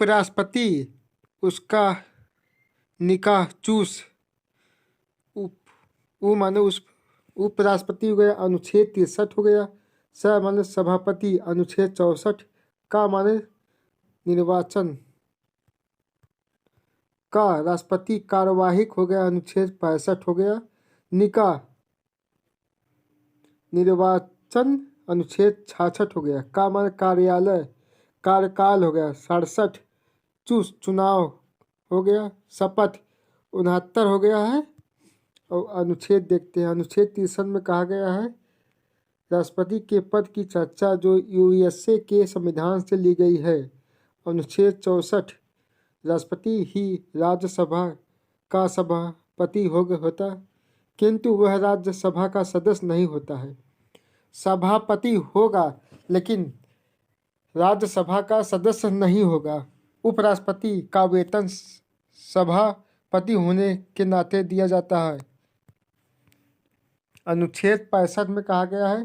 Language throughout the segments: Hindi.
उपराष्ट्रपति उसका निकाह चूस उप उ माने उस उपराष्ट्रपति हो गया, अनुच्छेद 63 हो गया। स माने सभापति, अनुच्छेद 64। का माने निर्वाचन। का राष्ट्रपति कार्यवाहिक हो गया, अनुच्छेद 65 हो गया। निकाह निर्वाचन, अनुच्छेद 66 हो गया। का माने कार्यालय, कार्यकाल हो गया 67। चूस चुनाव हो गया। शपथ 69 हो गया है। और अनुच्छेद देखते हैं, अनुच्छेद 63 में कहा गया है राष्ट्रपति के पद की चर्चा जो यूएसए के संविधान से ली गई है। अनुच्छेद 64 राष्ट्रपति ही राज्यसभा का सभापति होता, किंतु वह राज्यसभा का सदस्य नहीं होता है। सभापति होगा लेकिन राज्यसभा का सदस्य नहीं होगा। उपराष्ट्रपति का वेतन सभापति होने के नाते दिया जाता है। अनुच्छेद 65 में कहा गया है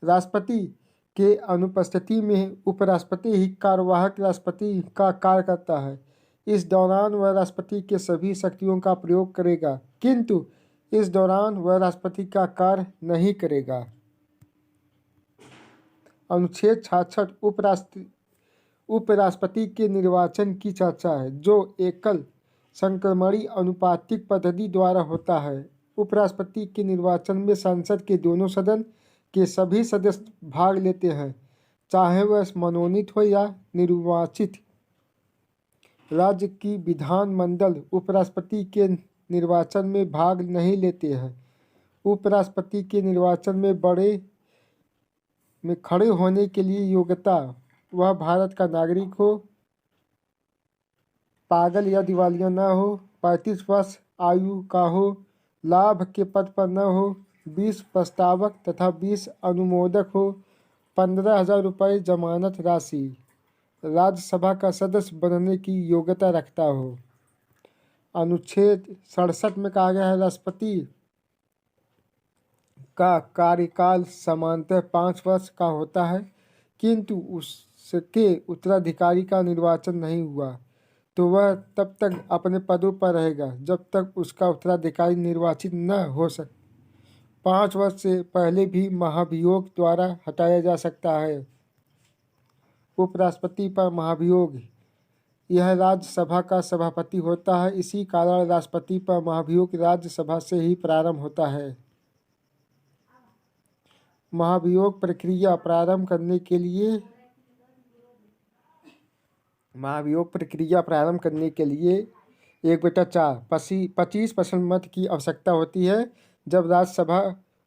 राष्ट्रपति के अनुपस्थिति में उपराष्ट्रपति ही कार्यवाहक राष्ट्रपति का कार्य करता है। इस दौरान वह राष्ट्रपति के सभी शक्तियों का प्रयोग करेगा, किंतु इस दौरान वह राष्ट्रपति का कार्य नहीं करेगा। अनुच्छेद 66 उपराष्ट्रपति के निर्वाचन की चर्चा है जो एकल संक्रमणी अनुपातिक पद्धति द्वारा होता है। उपराष्ट्रपति के निर्वाचन में संसद के दोनों सदन के सभी सदस्य भाग लेते हैं, चाहे वह मनोनीत हो या निर्वाचित। राज्य की विधानमंडल उपराष्ट्रपति के निर्वाचन में भाग नहीं लेते हैं। उपराष्ट्रपति के निर्वाचन में खड़े होने के लिए योग्यता, वह भारत का नागरिक हो, पागल या दिवालिया न हो, 35 वर्ष आयु का हो, लाभ के पद पर न हो, 20 प्रस्तावक तथा 20 अनुमोदक हो, 15,000 रुपये जमानत राशि, राज्यसभा का सदस्य बनने की योग्यता रखता हो। अनुच्छेद 67 में कहा गया है राष्ट्रपति का कार्यकाल सामान्यतः 5 वर्ष का होता है, किंतु उसके उत्तराधिकारी का निर्वाचन नहीं हुआ तो वह तब तक अपने पदों पर रहेगा जब तक उसका उत्तराधिकारी निर्वाचित न हो सके। 5 वर्ष से पहले भी महाभियोग द्वारा हटाया जा सकता है। उपराष्ट्रपति पर महाभियोग, यह राज्यसभा का सभापति होता है, इसी कारण राष्ट्रपति पर महाभियोग राज्यसभा से ही प्रारंभ होता है। महाभियोग प्रक्रिया प्रारंभ करने के लिए 1/4 25% मत की आवश्यकता होती है। जब राज्यसभा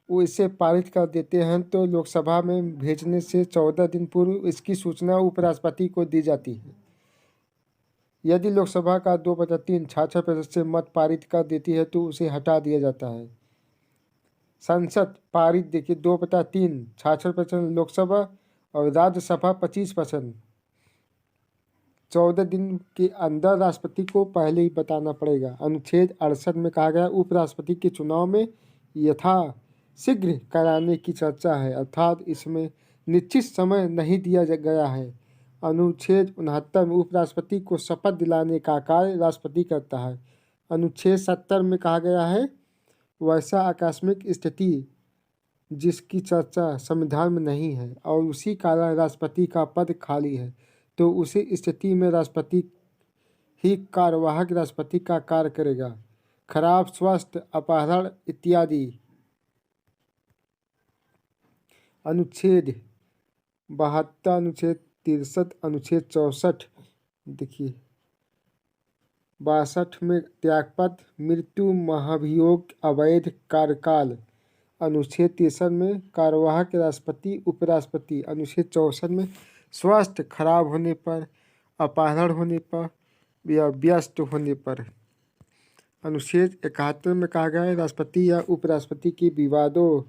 इसे पारित कर देते हैं तो लोकसभा में भेजने से 14 दिन पूर्व इसकी सूचना उपराष्ट्रपति को दी जाती है। यदि लोकसभा का 2/3 66% से मत पारित कर देती है तो उसे हटा दिया जाता है। संसद पारित देखिए 2/3 66% लोकसभा और राज्यसभा 25%। 14 दिन के अंदर राष्ट्रपति को पहले ही बताना पड़ेगा। अनुच्छेद 68 में कहा गया उपराष्ट्रपति के चुनाव में यथाशीघ्र कराने की चर्चा है, अर्थात इसमें निश्चित समय नहीं दिया गया है। अनुच्छेद 69 में उपराष्ट्रपति को शपथ दिलाने का कार्य राष्ट्रपति करता है। अनुच्छेद 70 में कहा गया है वैसा आकस्मिक स्थिति जिसकी चर्चा संविधान में नहीं है और उसी कारण राष्ट्रपति का पद खाली है तो उसी स्थिति में राष्ट्रपति ही कार्यवाहक राष्ट्रपति का कार्य करेगा। खराब स्वास्थ्य, अपहरण इत्यादि। अनुच्छेद 72, अनुच्छेद 63, अनुच्छेद 64 देखिए 62 में त्यागपत्र, मृत्यु, महाभियोग, अवैध कार्यकाल। अनुच्छेद 63 में कार्यवाहक राष्ट्रपति, उपराष्ट्रपति। अनुच्छेद 64 में स्वास्थ्य खराब होने पर, अपहरण होने पर या व्यस्त होने पर। अनुच्छेद 71 में कहा गया है राष्ट्रपति या उपराष्ट्रपति के विवादों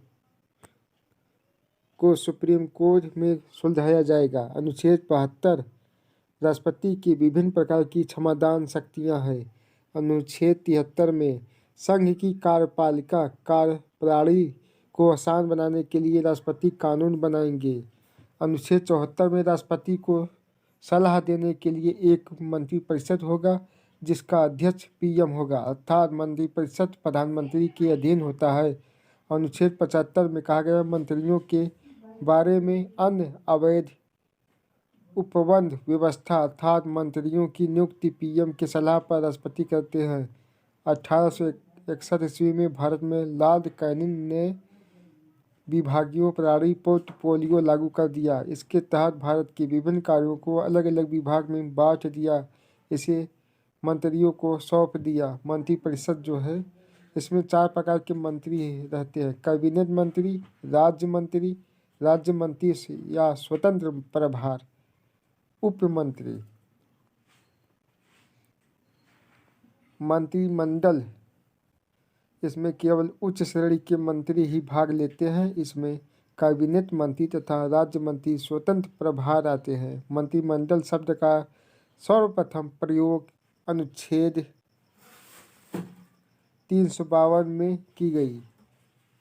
को सुप्रीम कोर्ट में सुलझाया जाएगा। अनुच्छेद 72 राष्ट्रपति की विभिन्न प्रकार की क्षमादान शक्तियां हैं। अनुच्छेद 73 में संघ की कार्यपालिका कार्यप्रणाली को आसान बनाने के लिए राष्ट्रपति कानून बनाएंगे। अनुच्छेद 74 में राष्ट्रपति को सलाह देने के लिए एक मंत्रिपरिषद होगा जिसका अध्यक्ष पीएम होगा, अर्थात मंत्रिपरिषद प्रधानमंत्री के अधीन होता है। अनुच्छेद 75 में कहा गया मंत्रियों के बारे में अन्य अवैध उपबंध व्यवस्था अर्थात मंत्रियों की नियुक्ति पीएम की सलाह पर राष्ट्रपति करते हैं। 1861 ईस्वी में भारत में लॉर्ड कैनिंग ने विभागीय प्रणाली पोर्टफोलियो लागू कर दिया। इसके तहत भारत के विभिन्न कार्यों को अलग अलग विभाग में बांट दिया, इसे मंत्रियों को सौंप दिया। मंत्रिपरिषद जो है इसमें 4 प्रकार के मंत्री रहते हैं: कैबिनेट मंत्री, राज्य मंत्री या स्वतंत्र प्रभार, उप मंत्री। मंत्रिमंडल इसमें केवल उच्च श्रेणी के मंत्री ही भाग लेते हैं। इसमें कैबिनेट मंत्री तथा राज्य मंत्री स्वतंत्र प्रभार आते हैं। मंत्रिमंडल शब्द का सर्वप्रथम प्रयोग अनुच्छेद 352 में की गई।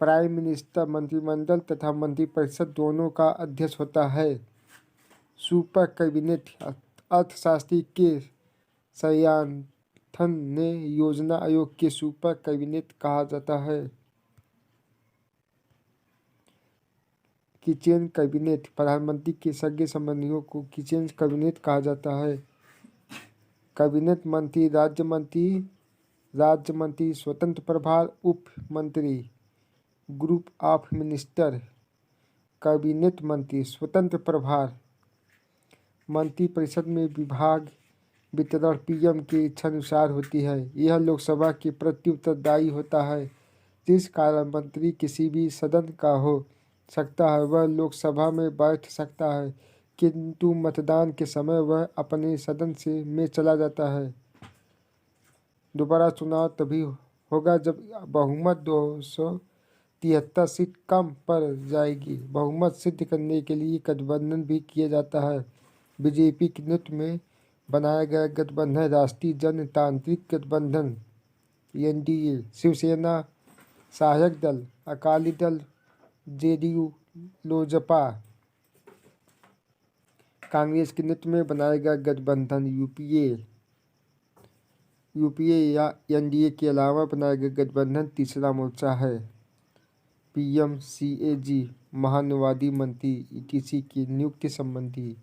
प्राइम मिनिस्टर मंत्रिमंडल तथा मंत्रिपरिषद दोनों का अध्यक्ष होता है। सुपर कैबिनेट अर्थशास्त्री के संगठन ने योजना आयोग के सुपर कैबिनेट कहा जाता है। किचेन कैबिनेट प्रधानमंत्री के सगे संबंधियों को किचेन कैबिनेट कहा जाता है। कैबिनेट मंत्री, राज्य मंत्री स्वतंत्र प्रभार, उप मंत्री, ग्रुप ऑफ मिनिस्टर, कैबिनेट मंत्री स्वतंत्र प्रभार। मंत्रिपरिषद में विभाग वितरण पीएम की इच्छानुसार होती है। यह लोकसभा के प्रति उत्तरदायी होता है। जिस कारण मंत्री किसी भी सदन का हो सकता है वह लोकसभा में बैठ सकता है, किंतु मतदान के समय वह अपने सदन में चला जाता है। दोबारा चुनाव तभी होगा जब बहुमत 273 सीट कम पड़ जाएगी। बहुमत सिद्ध करने के लिए गठबंधन भी किया जाता है। बीजेपी के नेतृत्व में बनाया गया गठबंधन राष्ट्रीय जनतांत्रिक गठबंधन एनडीए, शिवसेना, सहायक दल, अकाली दल, जेडीयू, लोजपा, कांग्रेस के नेतृत्व में बनाया गया गठबंधन यूपीए या एनडीए के अलावा बनाया गया गठबंधन तीसरा मोर्चा है। पीएम, सीएजी, महानुवादी मंत्री ईटीसी की नियुक्ति संबंधी